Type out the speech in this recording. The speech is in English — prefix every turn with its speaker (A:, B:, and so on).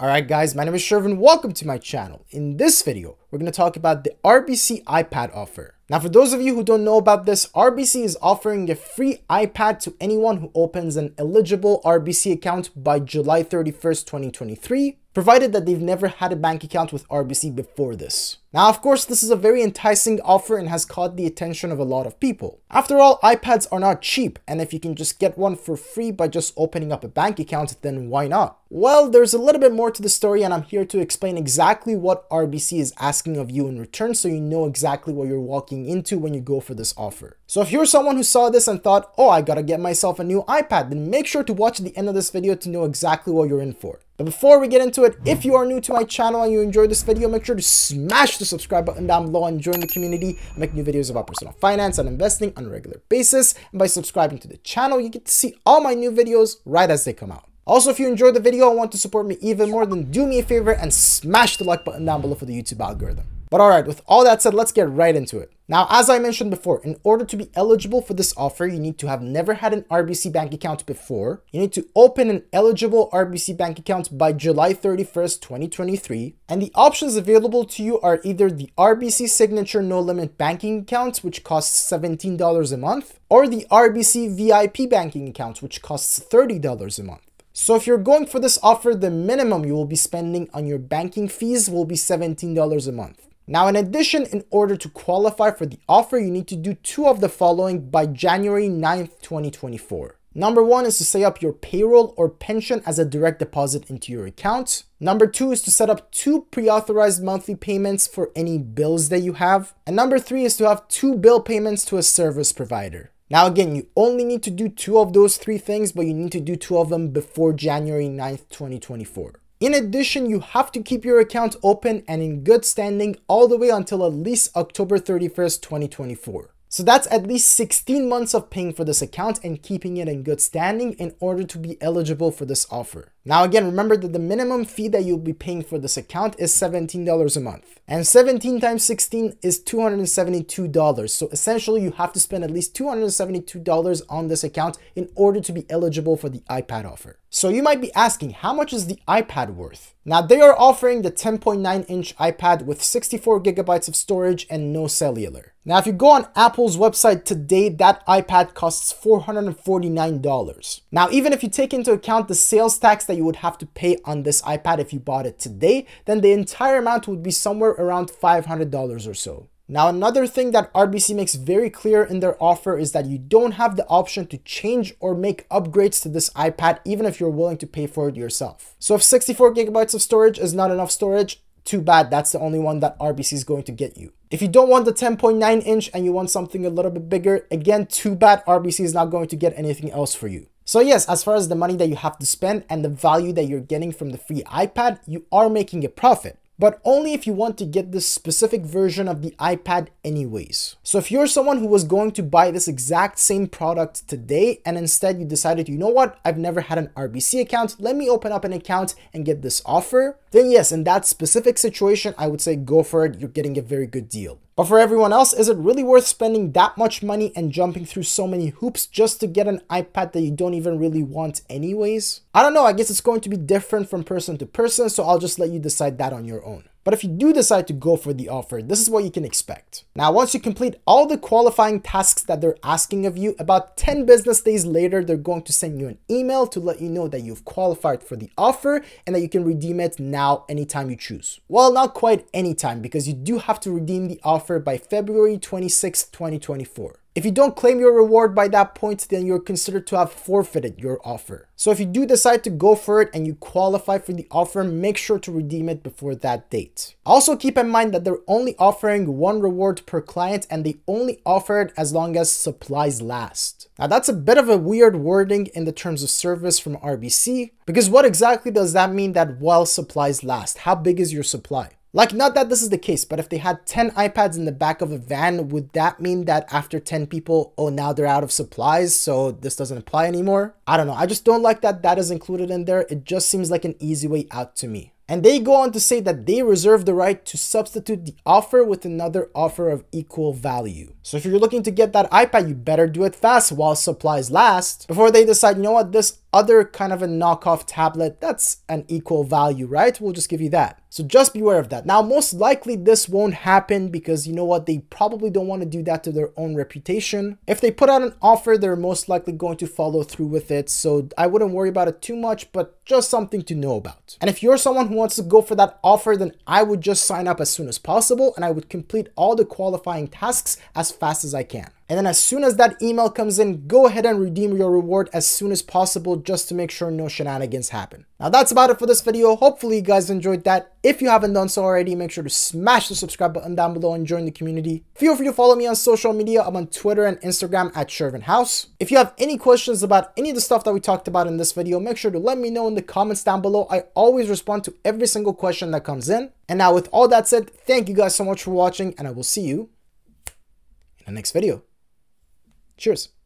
A: Alright guys, my name is Shervin. Welcome to my channel. In this video, we're going to talk about the RBC iPad offer. Now for those of you who don't know about this, RBC is offering a free iPad to anyone who opens an eligible RBC account by July 31st, 2023, provided that they've never had a bank account with RBC before this. Now, of course, this is a very enticing offer and has caught the attention of a lot of people. After all, iPads are not cheap, and if you can just get one for free by just opening up a bank account, then why not? Well, there's a little bit more to the story, and I'm here to explain exactly what RBC is asking of you in return so you know exactly what you're walking into when you go for this offer. So if you're someone who saw this and thought, oh, I gotta get myself a new iPad, then make sure to watch the end of this video to know exactly what you're in for. But before we get into it, if you are new to my channel and you enjoyed this video, make sure to smash the subscribe button down below and join the community. I make new videos about personal finance and investing on a regular basis. And by subscribing to the channel, you get to see all my new videos right as they come out. Also, if you enjoyed the video and want to support me even more, then do me a favor and smash the like button down below for the YouTube algorithm. But alright, with all that said, let's get right into it. Now, as I mentioned before, in order to be eligible for this offer, you need to have never had an RBC bank account before. You need to open an eligible RBC bank account by July 31st, 2023. And the options available to you are either the RBC Signature No Limit Banking Account, which costs $17 a month, or the RBC VIP Banking Account, which costs $30 a month. So if you're going for this offer, the minimum you will be spending on your banking fees will be $17 a month. Now, in addition, in order to qualify for the offer, you need to do two of the following by January 9th, 2024. Number one is to set up your payroll or pension as a direct deposit into your account. Number two is to set up two pre-authorized monthly payments for any bills that you have. And number three is to have two bill payments to a service provider. Now, again, you only need to do two of those three things, but you need to do two of them before January 9th, 2024. In addition, you have to keep your account open and in good standing all the way until at least October 31st, 2024. So that's at least 16 months of paying for this account and keeping it in good standing in order to be eligible for this offer. Now again, remember that the minimum fee that you'll be paying for this account is $17 a month. And 17 times 16 is $272. So essentially you have to spend at least $272 on this account in order to be eligible for the iPad offer. So you might be asking, how much is the iPad worth? Now they are offering the 10.9-inch iPad with 64 gigabytes of storage and no cellular. Now if you go on Apple's website today, that iPad costs $449. Now even if you take into account the sales tax that you would have to pay on this iPad if you bought it today, then the entire amount would be somewhere around $500 or so. Now, another thing that RBC makes very clear in their offer is that you don't have the option to change or make upgrades to this iPad, even if you're willing to pay for it yourself. So if 64 gigabytes of storage is not enough storage, too bad, that's the only one that RBC is going to get you. If you don't want the 10.9-inch and you want something a little bit bigger, again, too bad, RBC is not going to get anything else for you. So yes, as far as the money that you have to spend and the value that you're getting from the free iPad, you are making a profit. But only if you want to get this specific version of the iPad anyways. So if you're someone who was going to buy this exact same product today and instead you decided, you know what, I've never had an RBC account, let me open up an account and get this offer, then yes, in that specific situation, I would say go for it, you're getting a very good deal. But for everyone else, is it really worth spending that much money and jumping through so many hoops just to get an iPad that you don't even really want anyways? I don't know, I guess it's going to be different from person to person, so I'll just let you decide that on your own. But if you do decide to go for the offer, this is what you can expect. Now, once you complete all the qualifying tasks that they're asking of you, about 10 business days later, they're going to send you an email to let you know that you've qualified for the offer and that you can redeem it now anytime you choose. Well, not quite anytime, because you do have to redeem the offer by February 26th, 2024. If you don't claim your reward by that point, then you're considered to have forfeited your offer. So if you do decide to go for it and you qualify for the offer, make sure to redeem it before that date. Also keep in mind that they're only offering one reward per client and they only offer it as long as supplies last. Now that's a bit of a weird wording in the terms of service from RBC, because what exactly does that mean that while supplies last? How big is your supply? Like, not that this is the case, but if they had 10 iPads in the back of a van, would that mean that after 10 people, oh, now they're out of supplies, so this doesn't apply anymore? I don't know. I just don't like that that is included in there. It just seems like an easy way out to me. And they go on to say that they reserve the right to substitute the offer with another offer of equal value. So if you're looking to get that iPad, you better do it fast while supplies last before they decide, you know what, this other kind of a knockoff tablet, that's an equal value, right? We'll just give you that. So just beware of that. Now, most likely this won't happen because you know what? They probably don't want to do that to their own reputation. If they put out an offer, they're most likely going to follow through with it. So I wouldn't worry about it too much, but just something to know about. And if you're someone who wants to go for that offer, then I would just sign up as soon as possible and I would complete all the qualifying tasks as fast as I can. And then as soon as that email comes in, go ahead and redeem your reward as soon as possible just to make sure no shenanigans happen. Now that's about it for this video. Hopefully you guys enjoyed that. If you haven't done so already, make sure to smash the subscribe button down below and join the community. Feel free to follow me on social media. I'm on Twitter and Instagram at Shervin House. If you have any questions about any of the stuff that we talked about in this video, make sure to let me know in the comments down below. I always respond to every single question that comes in. And now with all that said, thank you guys so much for watching and I will see you in the next video. Cheers.